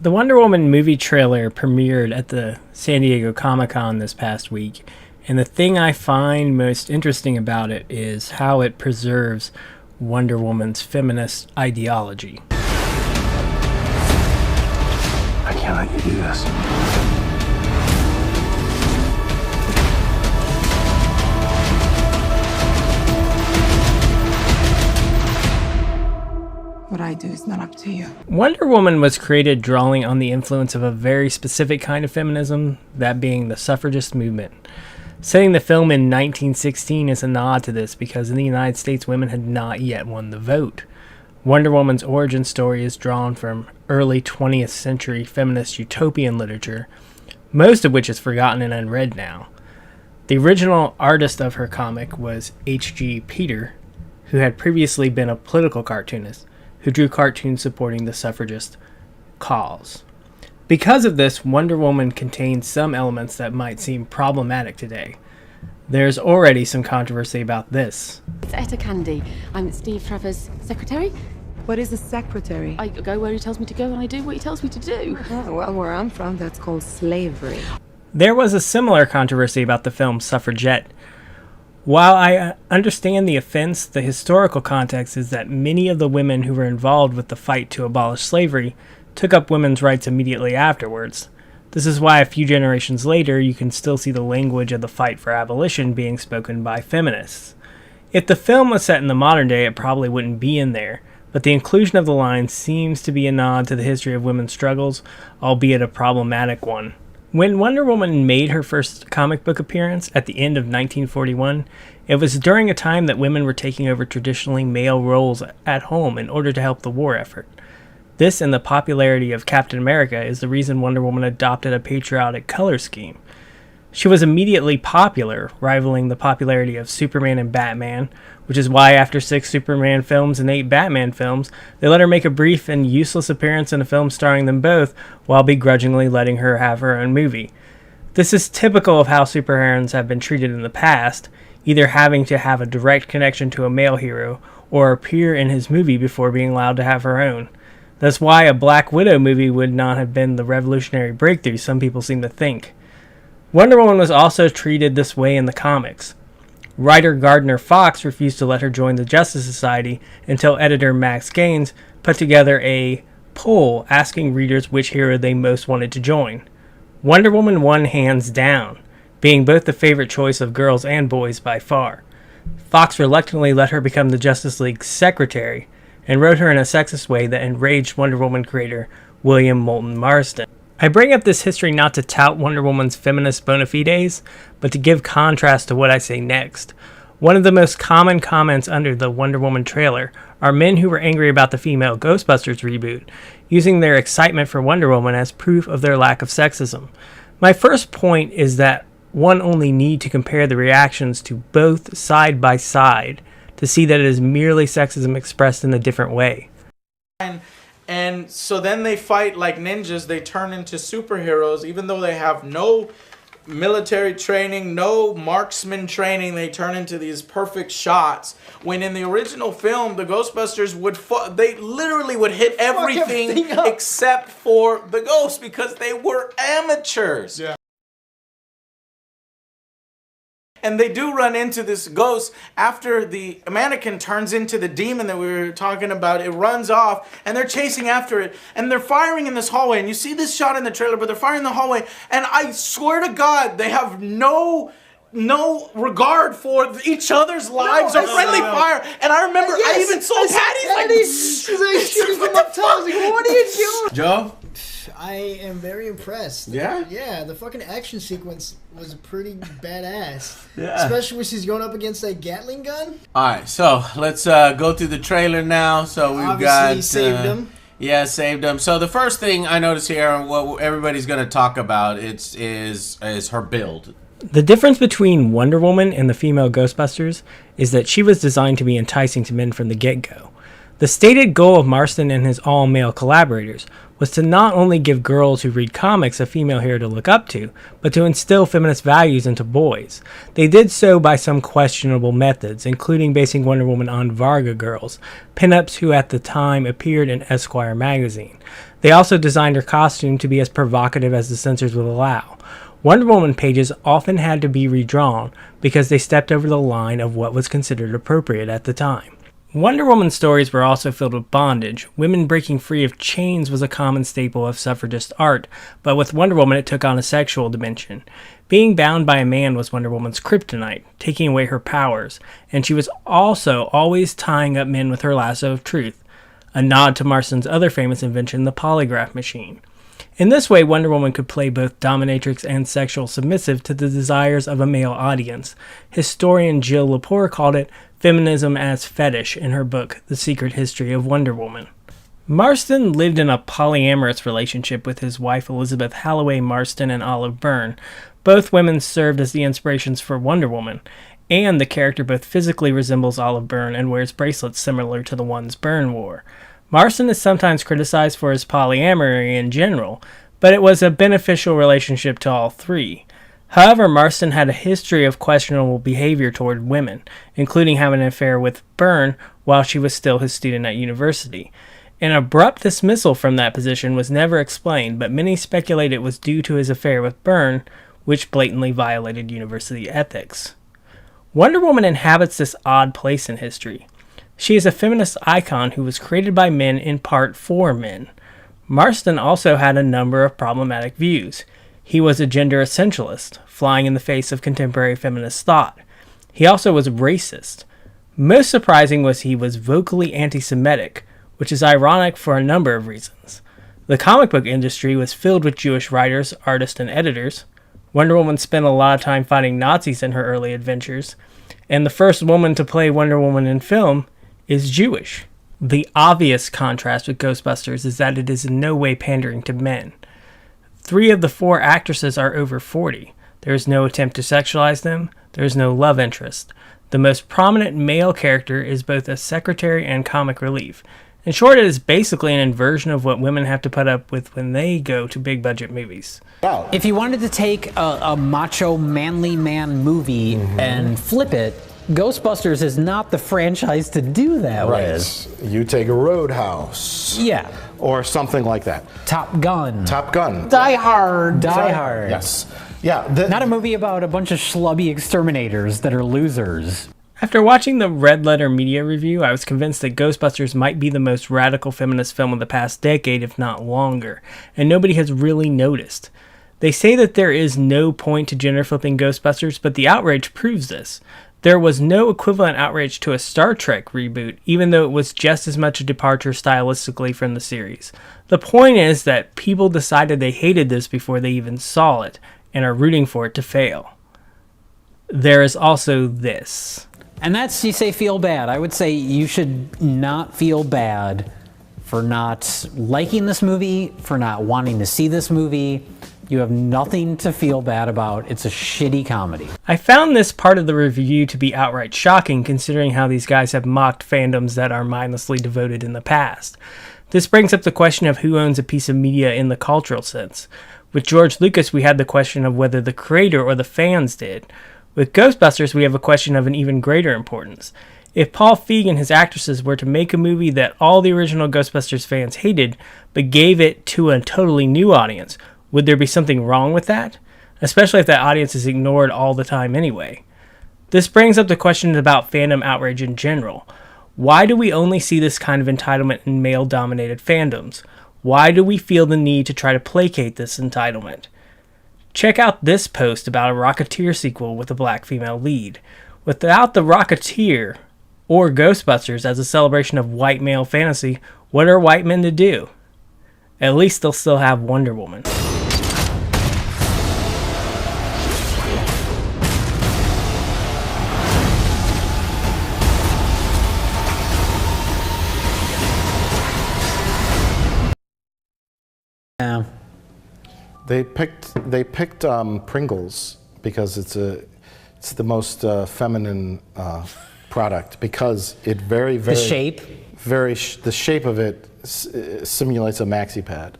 The Wonder Woman movie trailer premiered at the San Diego Comic-Con this past week, and the thing I find most interesting about it is how it preserves Wonder Woman's feminist ideology. I can't let you do this. What I do is not up to you. Wonder Woman was created drawing on the influence of a very specific kind of feminism, that being the suffragist movement. Setting the film in 1916 is a nod to this because in the United States women had not yet won the vote. Wonder Woman's origin story is drawn from early 20th century feminist utopian literature, most of which is forgotten and unread now. The original artist of her comic was H.G. Peter, who had previously been a political cartoonist who drew cartoons supporting the suffragist cause. Because of this, Wonder Woman contains some elements that might seem problematic today. There's already some controversy about this. It's Etta Candy. I'm Steve Trevor's secretary. What is a secretary? I go where he tells me to go and I do what he tells me to do. Oh, well, where I'm from, that's called slavery. There was a similar controversy about the film Suffragette. While I understand the offense, the historical context is that many of the women who were involved with the fight to abolish slavery took up women's rights immediately afterwards. This is why a few generations later you can still see the language of the fight for abolition being spoken by feminists. If the film was set in the modern day, it probably wouldn't be in there, but the inclusion of the line seems to be a nod to the history of women's struggles, albeit a problematic one. When Wonder Woman made her first comic book appearance at the end of 1941, it was during a time that women were taking over traditionally male roles at home in order to help the war effort. This and the popularity of Captain America is the reason Wonder Woman adopted a patriotic color scheme. She was immediately popular, rivaling the popularity of Superman and Batman, which is why after 6 Superman films and 8 Batman films, they let her make a brief and useless appearance in a film starring them both, while begrudgingly letting her have her own movie. This is typical of how superheroines have been treated in the past, either having to have a direct connection to a male hero, or appear in his movie before being allowed to have her own. That's why a Black Widow movie would not have been the revolutionary breakthrough some people seem to think. Wonder Woman was also treated this way in the comics. Writer Gardner Fox refused to let her join the Justice Society until editor Max Gaines put together a poll asking readers which hero they most wanted to join. Wonder Woman won hands down, being both the favorite choice of girls and boys by far. Fox reluctantly let her become the Justice League's secretary, and wrote her in a sexist way that enraged Wonder Woman creator William Moulton Marston. I bring up this history not to tout Wonder Woman's feminist bona fides, but to give contrast to what I say next. One of the most common comments under the Wonder Woman trailer are men who were angry about the female Ghostbusters reboot, using their excitement for Wonder Woman as proof of their lack of sexism. My first point is that one only need to compare the reactions to both side by side to see that it is merely sexism expressed in a different way. And so then they fight like ninjas. They turn into superheroes, even though they have no military training, no marksman training. They turn into these perfect shots. When in the original film, the Ghostbusters they literally would hit everything except for the ghosts because they were amateurs. Yeah. And they do run into this ghost after the mannequin turns into the demon that we were talking about. It runs off, and they're chasing after it, and they're firing in this hallway. And you see this shot in the trailer, but they're firing in the hallway. And I swear to God, they have no regard for each other's lives or friendly fire. And I remember I even saw Patty's like shooting from up top. I was like, what are you doing? Joe? I am very impressed. Yeah? Yeah, the fucking action sequence was pretty badass. Yeah. Especially when she's going up against a Gatling gun. Alright, so let's go through the trailer now. So we've Obviously saved him. Yeah, saved him. So the first thing I noticed here, and what everybody's going to talk about, is her build. The difference between Wonder Woman and the female Ghostbusters is that she was designed to be enticing to men from the get-go. The stated goal of Marston and his all-male collaborators was to not only give girls who read comics a female hero to look up to, but to instill feminist values into boys. They did so by some questionable methods, including basing Wonder Woman on Varga girls, pinups who at the time appeared in Esquire magazine. They also designed her costume to be as provocative as the censors would allow. Wonder Woman pages often had to be redrawn because they stepped over the line of what was considered appropriate at the time. Wonder Woman stories were also filled with bondage. Women breaking free of chains was a common staple of suffragist art, but with Wonder Woman it took on a sexual dimension. Being bound by a man was Wonder Woman's kryptonite, taking away her powers, and she was also always tying up men with her lasso of truth, a nod to Marston's other famous invention, the polygraph machine. In this way, Wonder Woman could play both dominatrix and sexual submissive to the desires of a male audience. Historian Jill Lepore called it Feminism as Fetish in her book, The Secret History of Wonder Woman. Marston lived in a polyamorous relationship with his wife Elizabeth Halloway Marston and Olive Byrne. Both women served as the inspirations for Wonder Woman, and the character both physically resembles Olive Byrne and wears bracelets similar to the ones Byrne wore. Marston is sometimes criticized for his polyamory in general, but it was a beneficial relationship to all three. However, Marston had a history of questionable behavior toward women, including having an affair with Byrne while she was still his student at university. An abrupt dismissal from that position was never explained, but many speculate it was due to his affair with Byrne, which blatantly violated university ethics. Wonder Woman inhabits this odd place in history. She is a feminist icon who was created by men in part for men. Marston also had a number of problematic views. He was a gender essentialist, flying in the face of contemporary feminist thought. He also was racist. Most surprising was he was vocally anti-Semitic, which is ironic for a number of reasons. The comic book industry was filled with Jewish writers, artists, and editors. Wonder Woman spent a lot of time fighting Nazis in her early adventures, and the first woman to play Wonder Woman in film is Jewish. The obvious contrast with Ghostbusters is that it is in no way pandering to men. 3 of the 4 actresses are over 40. There is no attempt to sexualize them. There is no love interest. The most prominent male character is both a secretary and comic relief. In short, it is basically an inversion of what women have to put up with when they go to big budget movies. If you wanted to take a macho manly man movie and flip it, Ghostbusters is not the franchise to do that with. You take a Roadhouse. Yeah. Or something like that. Top Gun. Top Gun. Die Hard. Die Hard. Yes. Yeah. Not a movie about a bunch of schlubby exterminators that are losers. After watching the Red Letter Media review, I was convinced that Ghostbusters might be the most radical feminist film of the past decade, if not longer, and nobody has really noticed. They say that there is no point to gender flipping Ghostbusters, but the outrage proves this. There was no equivalent outrage to a Star Trek reboot, even though it was just as much a departure stylistically from the series. The point is that people decided they hated this before they even saw it, and are rooting for it to fail. There is also this. And that's, you say, feel bad. I would say you should not feel bad for not liking this movie, for not wanting to see this movie. You have nothing to feel bad about. It's a shitty comedy. I found this part of the review to be outright shocking, considering how these guys have mocked fandoms that are mindlessly devoted in the past. This brings up the question of who owns a piece of media in the cultural sense. With George Lucas, we had the question of whether the creator or the fans did. With Ghostbusters, we have a question of an even greater importance. If Paul Feig and his actresses were to make a movie that all the original Ghostbusters fans hated, but gave it to a totally new audience, would there be something wrong with that? Especially if that audience is ignored all the time anyway. This brings up the question about fandom outrage in general. Why do we only see this kind of entitlement in male-dominated fandoms? Why do we feel the need to try to placate this entitlement? Check out this post about a Rocketeer sequel with a black female lead. Without the Rocketeer, or Ghostbusters as a celebration of white male fantasy, what are white men to do? At least they'll still have Wonder Woman. Yeah. They picked Pringles because it's the most feminine product because it very The shape? the shape of it simulates a maxi pad.